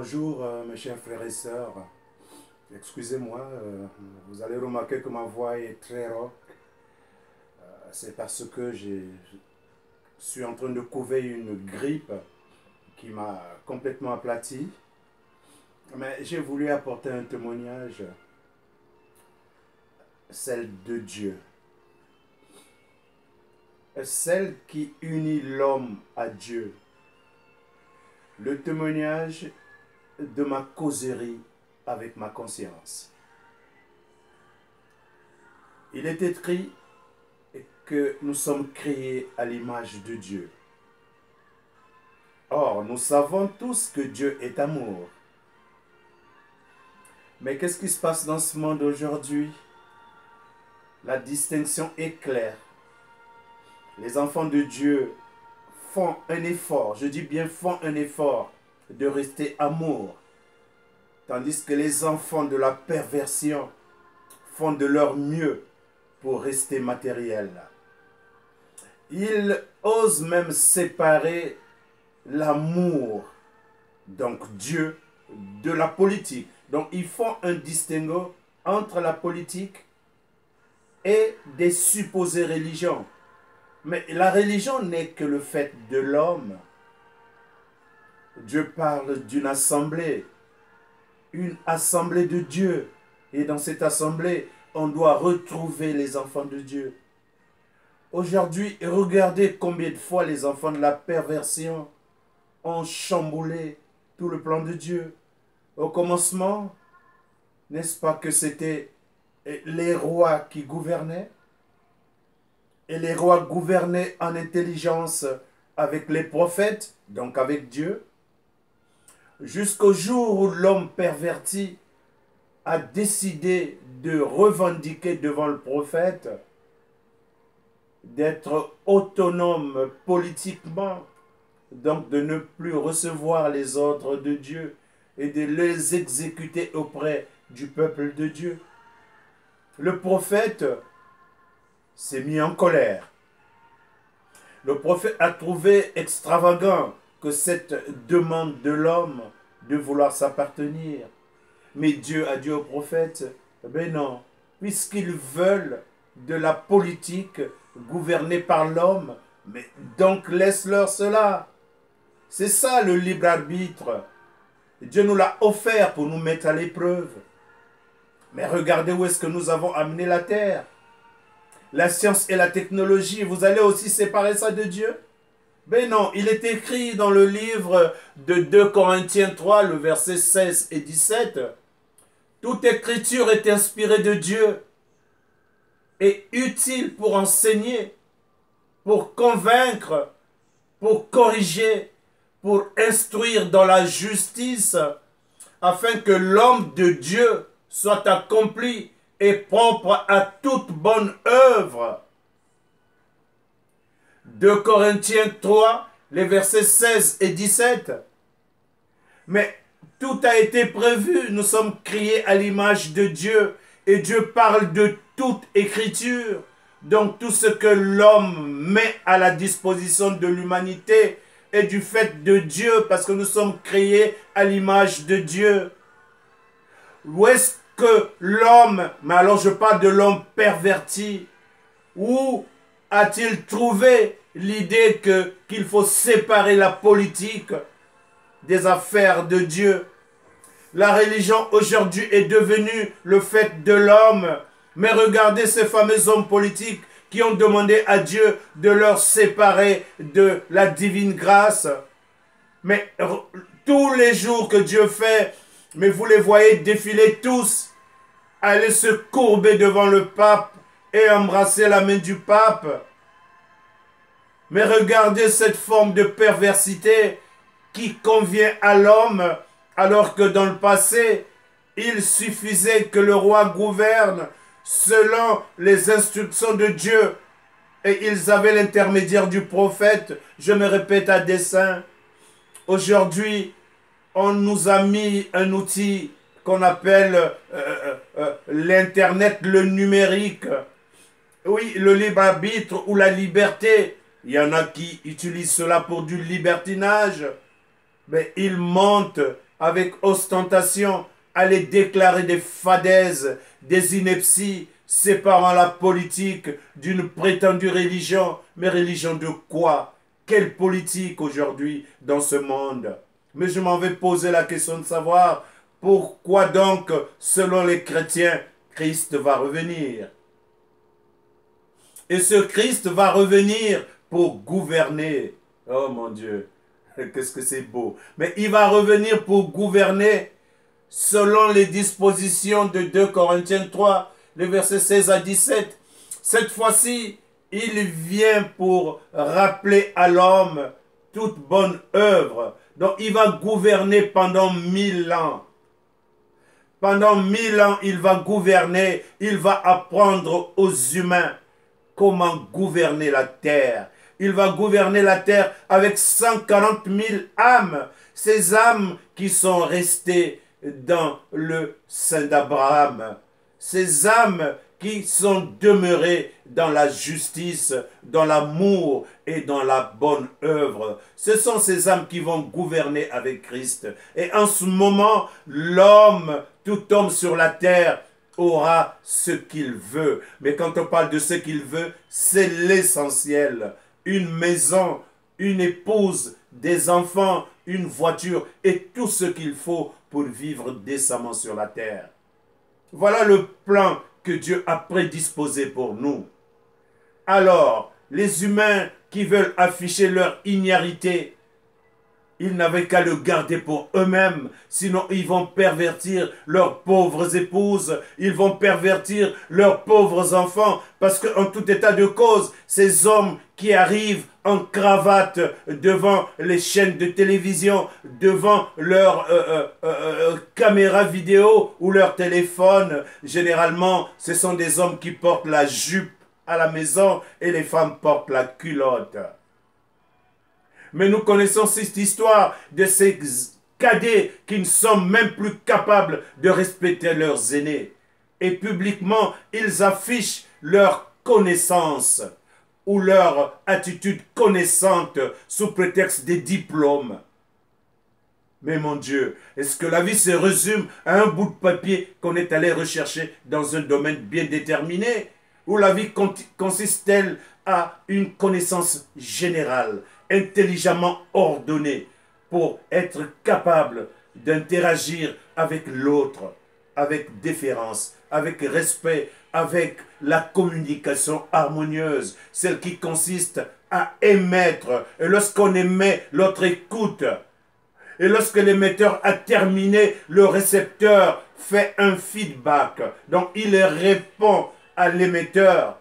Bonjour mes chers frères et sœurs. Excusez-moi, vous allez remarquer que ma voix est très rauque. C'est parce que je suis en train de couver une grippe qui m'a complètement aplati. Mais j'ai voulu apporter un témoignage, celle de Dieu. Celle qui unit l'homme à Dieu. Le témoignage de ma causerie avec ma conscience. Il est écrit que nous sommes créés à l'image de Dieu. Or, nous savons tous que Dieu est amour. Mais qu'est-ce qui se passe dans ce monde aujourd'hui? La distinction est claire. Les enfants de Dieu font un effort, je dis bien font un effort, de rester amour. Tandis que les enfants de la perversion font de leur mieux pour rester matériels. Ils osent même séparer l'amour, donc Dieu, de la politique. Donc ils font un distinguo entre la politique et des supposées religions. Mais la religion n'est que le fait de l'homme. Dieu parle d'une assemblée, une assemblée de Dieu. Et dans cette assemblée, on doit retrouver les enfants de Dieu. Aujourd'hui, regardez combien de fois les enfants de la perversion ont chamboulé tout le plan de Dieu. Au commencement, n'est-ce pas que c'était les rois qui gouvernaient? Et les rois gouvernaient en intelligence avec les prophètes, donc avec Dieu, jusqu'au jour où l'homme perverti a décidé de revendiquer devant le prophète d'être autonome politiquement, donc de ne plus recevoir les ordres de Dieu et de les exécuter auprès du peuple de Dieu. Le prophète s'est mis en colère. Le prophète a trouvé extravagant que cette demande de l'homme de vouloir s'appartenir. Mais Dieu a dit au prophète, ben non, puisqu'ils veulent de la politique gouvernée par l'homme, mais donc laisse-leur cela. C'est ça le libre arbitre. Dieu nous l'a offert pour nous mettre à l'épreuve. Mais regardez où est-ce que nous avons amené la terre. La science et la technologie, vous allez aussi séparer ça de Dieu? Ben non, il est écrit dans le livre de 2 Corinthiens 3, le verset 16 et 17, toute écriture est inspirée de Dieu et utile pour enseigner, pour convaincre, pour corriger, pour instruire dans la justice, afin que l'homme de Dieu soit accompli et propre à toute bonne œuvre. 2 Corinthiens 3, les versets 16 et 17. Mais tout a été prévu, nous sommes créés à l'image de Dieu et Dieu parle de toute écriture. Donc tout ce que l'homme met à la disposition de l'humanité est du fait de Dieu parce que nous sommes créés à l'image de Dieu. Où est-ce que l'homme, mais alors je parle de l'homme perverti, où a-t-il trouvé l'idée qu'il faut séparer la politique des affaires de Dieu? La religion aujourd'hui est devenue le fait de l'homme. Mais regardez ces fameux hommes politiques qui ont demandé à Dieu de leur séparer de la divine grâce. Mais tous les jours que Dieu fait, mais vous les voyez défiler tous, aller se courber devant le pape et embrasser la main du pape. Mais regardez cette forme de perversité qui convient à l'homme, alors que dans le passé, il suffisait que le roi gouverne selon les instructions de Dieu et ils avaient l'intermédiaire du prophète. Je me répète à dessein. Aujourd'hui, on nous a mis un outil qu'on appelle l'Internet, le numérique. Oui, le libre arbitre ou la liberté. Il y en a qui utilisent cela pour du libertinage. Mais ils montent avec ostentation, aller déclarer des fadaises, des inepties, séparant la politique d'une prétendue religion. Mais religion de quoi? Quelle politique aujourd'hui dans ce monde? Mais je m'en vais poser la question de savoir pourquoi donc, selon les chrétiens, Christ va revenir. Et ce Christ va revenir pour gouverner. Oh mon Dieu, qu'est-ce que c'est beau. Mais il va revenir pour gouverner selon les dispositions de 2 Corinthiens 3, les versets 16 à 17. Cette fois-ci, il vient pour rappeler à l'homme toute bonne œuvre. Donc il va gouverner pendant 1000 ans. Pendant 1000 ans, il va gouverner, il va apprendre aux humains comment gouverner la terre. Il va gouverner la terre avec 140 000 âmes. Ces âmes qui sont restées dans le sein d'Abraham. Ces âmes qui sont demeurées dans la justice, dans l'amour et dans la bonne œuvre. Ce sont ces âmes qui vont gouverner avec Christ. Et en ce moment, l'homme, tout homme sur la terre, aura ce qu'il veut. Mais quand on parle de ce qu'il veut, c'est l'essentiel. Une maison, une épouse, des enfants, une voiture et tout ce qu'il faut pour vivre décemment sur la terre. Voilà le plan que Dieu a prédisposé pour nous. Alors, les humains qui veulent afficher leur ignarité, ils n'avaient qu'à le garder pour eux-mêmes, sinon ils vont pervertir leurs pauvres épouses, ils vont pervertir leurs pauvres enfants, parce qu'en tout état de cause, ces hommes qui arrivent en cravate devant les chaînes de télévision, devant leur caméra vidéo ou leur téléphone, généralement, ce sont des hommes qui portent la jupe à la maison et les femmes portent la culotte. Mais nous connaissons cette histoire de ces cadets qui ne sont même plus capables de respecter leurs aînés. Et publiquement, ils affichent leur connaissance ou leur attitude connaissante sous prétexte des diplômes. Mais mon Dieu, est-ce que la vie se résume à un bout de papier qu'on est allé rechercher dans un domaine bien déterminé? Ou la vie consiste-t-elle à une connaissance générale, intelligemment ordonnée, pour être capable d'interagir avec l'autre, avec déférence, avec respect, avec la communication harmonieuse, celle qui consiste à émettre. Et lorsqu'on émet, l'autre écoute. Et lorsque l'émetteur a terminé, le récepteur fait un feedback. Donc il répond à l'émetteur.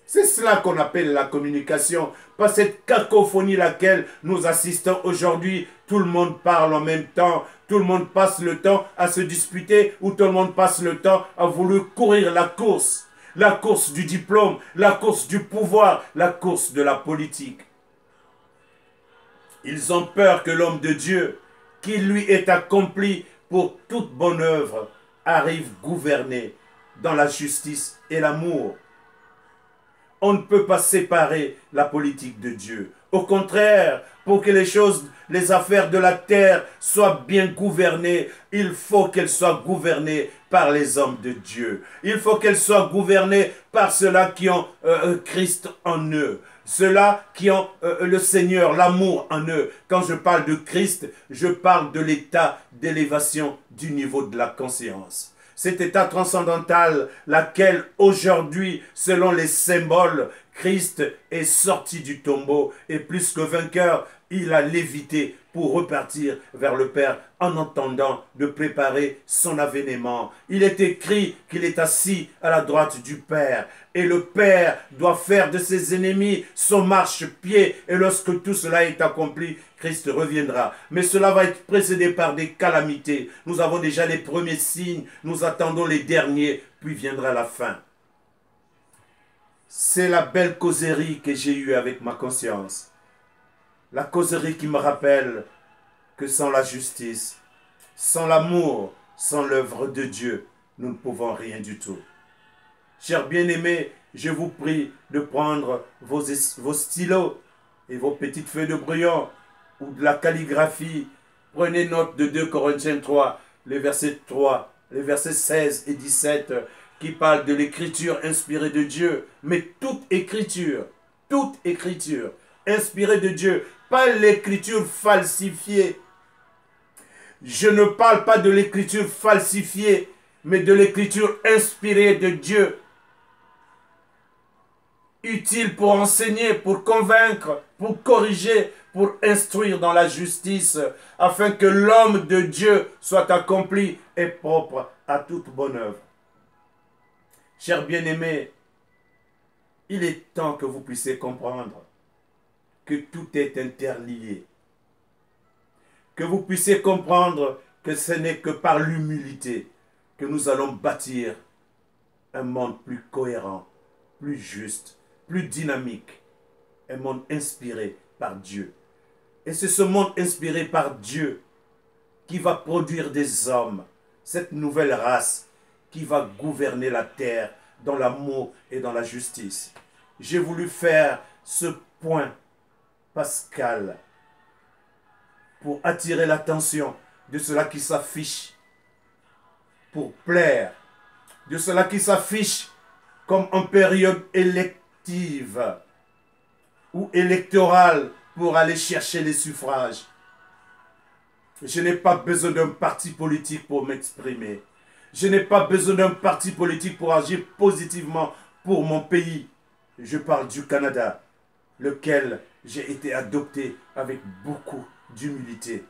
C'est cela qu'on appelle la communication. Pas cette cacophonie laquelle nous assistons aujourd'hui. Tout le monde parle en même temps. Tout le monde passe le temps à se disputer ou tout le monde passe le temps à vouloir courir la course. La course du diplôme, la course du pouvoir, la course de la politique. Ils ont peur que l'homme de Dieu, qui lui est accompli pour toute bonne œuvre, arrive gouverner dans la justice et l'amour. On ne peut pas séparer la politique de Dieu. Au contraire, pour que les choses, les affaires de la terre soient bien gouvernées, il faut qu'elles soient gouvernées par les hommes de Dieu. Il faut qu'elles soient gouvernées par ceux-là qui ont Christ en eux. Ceux-là qui ont le Seigneur, l'amour en eux. Quand je parle de Christ, je parle de l'état d'élévation du niveau de la conscience. Cet état transcendantal, laquelle aujourd'hui, selon les symboles, Christ est sorti du tombeau et plus que vainqueur, il a lévité pour repartir vers le Père en attendant de préparer son avènement. Il est écrit qu'il est assis à la droite du Père et le Père doit faire de ses ennemis son marchepied et lorsque tout cela est accompli, Christ reviendra. Mais cela va être précédé par des calamités. Nous avons déjà les premiers signes, nous attendons les derniers, puis viendra la fin. C'est la belle causerie que j'ai eue avec ma conscience. La causerie qui me rappelle que sans la justice, sans l'amour, sans l'œuvre de Dieu, nous ne pouvons rien du tout. Chers bien-aimés, je vous prie de prendre vos stylos et vos petites feuilles de brouillon ou de la calligraphie Prenez note de 2 Corinthiens 3, les versets 3, les versets 16 et 17, qui parlent de l'écriture inspirée de Dieu. Mais toute écriture, inspirée de Dieu, pas l'écriture falsifiée. Je ne parle pas de l'écriture falsifiée, mais de l'écriture inspirée de Dieu. Utile pour enseigner, pour convaincre, pour corriger, pour instruire dans la justice, afin que l'homme de Dieu soit accompli et propre à toute bonne œuvre. Chers bien-aimés, il est temps que vous puissiez comprendre que tout est interlié. Que vous puissiez comprendre que ce n'est que par l'humilité que nous allons bâtir un monde plus cohérent, plus juste, plus dynamique, un monde inspiré par Dieu. Et c'est ce monde inspiré par Dieu qui va produire des hommes, cette nouvelle race qui va gouverner la terre dans l'amour et dans la justice. J'ai voulu faire ce point pascal pour attirer l'attention de ceux-là qui s'affichent pour plaire, de ceux-là qui s'affichent comme en période élective ou électorale pour aller chercher les suffrages. Je n'ai pas besoin d'un parti politique pour m'exprimer. Je n'ai pas besoin d'un parti politique pour agir positivement pour mon pays. Je parle du Canada, lequel j'ai été adopté avec beaucoup d'humilité.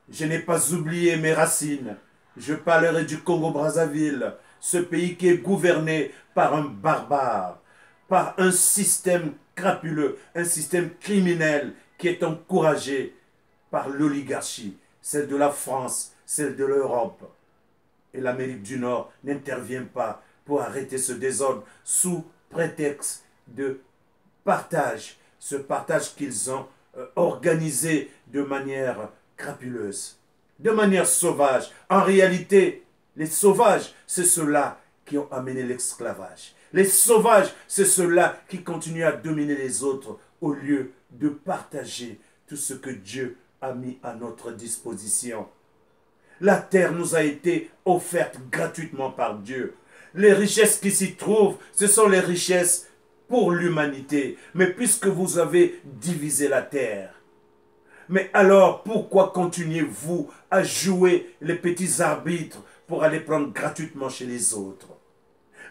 Je n'ai pas oublié mes racines. Je parlerai du Congo-Brazzaville, ce pays qui est gouverné par un barbare, par un système crapuleux, un système criminel qui est encouragé par l'oligarchie, celle de la France, celle de l'Europe. Et l'Amérique du Nord n'intervient pas pour arrêter ce désordre sous prétexte de partage, ce partage qu'ils ont organisé de manière crapuleuse, de manière sauvage. En réalité, les sauvages, c'est ceux-là qui ont amené l'esclavage. Les sauvages, c'est ceux-là qui continuent à dominer les autres au lieu de partager tout ce que Dieu a mis à notre disposition. La terre nous a été offerte gratuitement par Dieu. Les richesses qui s'y trouvent, ce sont les richesses pour l'humanité. Mais puisque vous avez divisé la terre, mais alors pourquoi continuez-vous à jouer les petits arbitres pour aller prendre gratuitement chez les autres?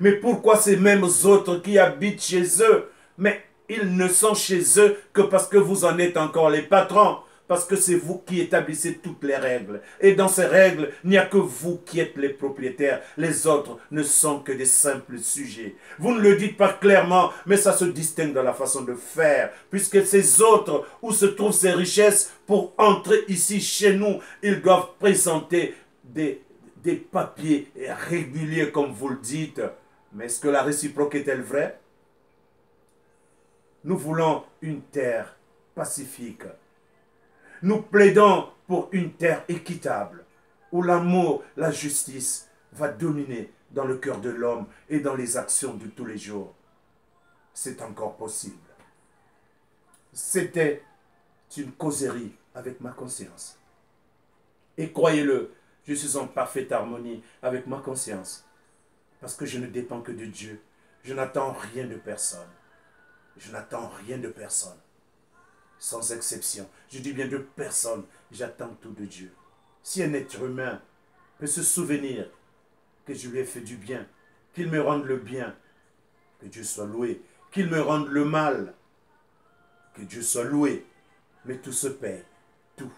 Mais pourquoi ces mêmes autres qui habitent chez eux, mais ils ne sont chez eux que parce que vous en êtes encore les patrons? Parce que c'est vous qui établissez toutes les règles. Et dans ces règles, il n'y a que vous qui êtes les propriétaires. Les autres ne sont que des simples sujets. Vous ne le dites pas clairement, mais ça se distingue dans la façon de faire. Puisque ces autres, où se trouvent ces richesses, pour entrer ici chez nous, ils doivent présenter des papiers réguliers, comme vous le dites. Mais est-ce que la réciproque est-elle vraie? Nous voulons une terre pacifique. Nous plaidons pour une terre équitable, où l'amour, la justice va dominer dans le cœur de l'homme et dans les actions de tous les jours. C'est encore possible. C'était une causerie avec ma conscience. Et croyez-le, je suis en parfaite harmonie avec ma conscience. Parce que je ne dépends que de Dieu. Je n'attends rien de personne. Je n'attends rien de personne. Sans exception. Je dis bien de personne. J'attends tout de Dieu. Si un être humain peut se souvenir que je lui ai fait du bien, qu'il me rende le bien, que Dieu soit loué. Qu'il me rende le mal, que Dieu soit loué. Mais tout se paye. Tout.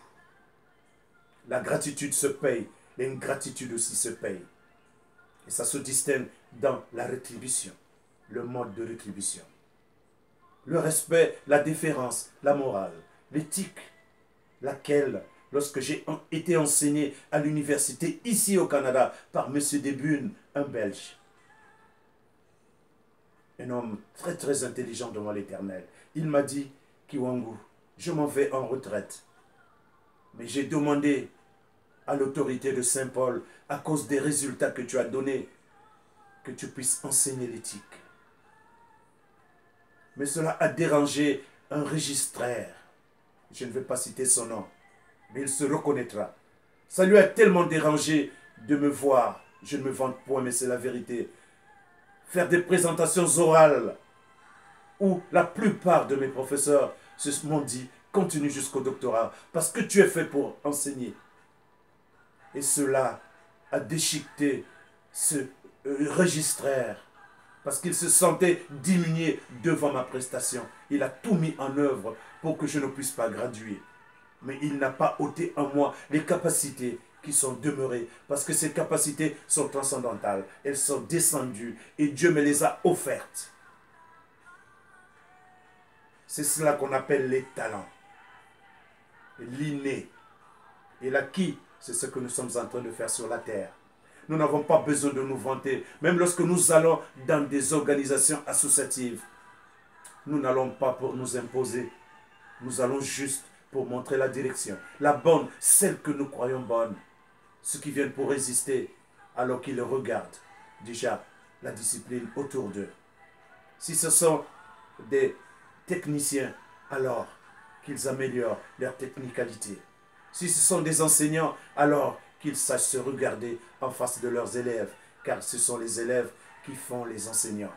La gratitude se paye. L'ingratitude aussi se paye. Et ça se distingue dans la rétribution. Le mode de rétribution. Le respect, la déférence, la morale, l'éthique, laquelle, lorsque j'ai été enseigné à l'université ici au Canada par M. Debune, un Belge, un homme très très intelligent devant l'Éternel, il m'a dit, Kiwangu, je m'en vais en retraite. Mais j'ai demandé à l'autorité de Saint Paul, à cause des résultats que tu as donnés, que tu puisses enseigner l'éthique. Mais cela a dérangé un registraire. Je ne vais pas citer son nom. mais il se reconnaîtra. Ça lui a tellement dérangé de me voir. Je ne me vante point, mais c'est la vérité. Faire des présentations orales où la plupart de mes professeurs m'ont dit, continue jusqu'au doctorat, parce que tu es fait pour enseigner. Et cela a déchiqueté ce registraire, parce qu'il se sentait diminué devant ma prestation. Il a tout mis en œuvre pour que je ne puisse pas graduer. Mais il n'a pas ôté en moi les capacités qui sont demeurées, parce que ces capacités sont transcendantales. Elles sont descendues et Dieu me les a offertes. C'est cela qu'on appelle les talents. L'inné et l'acquis, c'est ce que nous sommes en train de faire sur la terre. Nous n'avons pas besoin de nous vanter. Même lorsque nous allons dans des organisations associatives, nous n'allons pas pour nous imposer. Nous allons juste pour montrer la direction. La bonne, celle que nous croyons bonne. Ceux qui viennent pour résister, alors qu'ils regardent déjà la discipline autour d'eux. Si ce sont des techniciens, alors qu'ils améliorent leur technicalité. Si ce sont des enseignants, alors qu'ils sachent se regarder en face de leurs élèves, car ce sont les élèves qui font les enseignants.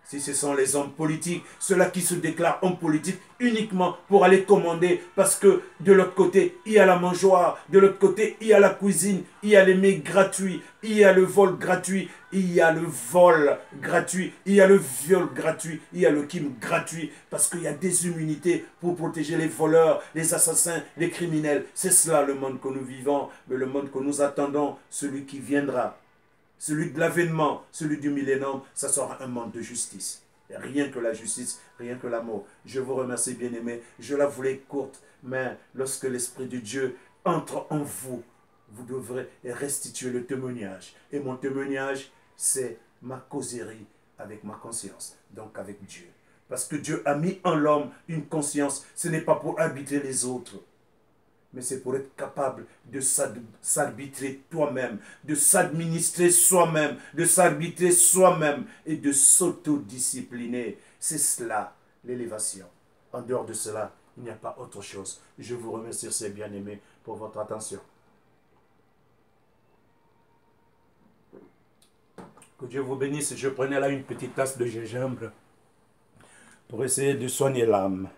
Si ce sont les hommes politiques, ceux-là qui se déclarent hommes politiques uniquement pour aller commander, parce que de l'autre côté, il y a la mangeoire, de l'autre côté, il y a la cuisine, il y a les mets gratuits, il y a le vol gratuit, il y a le vol gratuit, il y a le viol gratuit, il y a le crime gratuit, parce qu'il y a des immunités pour protéger les voleurs, les assassins, les criminels. C'est cela le monde que nous vivons, mais le monde que nous attendons, celui qui viendra. Celui de l'avènement, celui du millénaire, ça sera un monde de justice. Rien que la justice, rien que l'amour. Je vous remercie, bien-aimés. Je la voulais courte, mais lorsque l'Esprit de Dieu entre en vous, vous devrez restituer le témoignage. Et mon témoignage, c'est ma causerie avec ma conscience, donc avec Dieu. Parce que Dieu a mis en l'homme une conscience, ce n'est pas pour arbitrer les autres, mais c'est pour être capable de s'arbitrer toi-même, de s'administrer soi-même, de s'arbitrer soi-même et de s'autodiscipliner. C'est cela, l'élévation. En dehors de cela, il n'y a pas autre chose. Je vous remercie, ces bien-aimés, pour votre attention. Que Dieu vous bénisse. Je prenais là une petite tasse de gingembre pour essayer de soigner l'âme.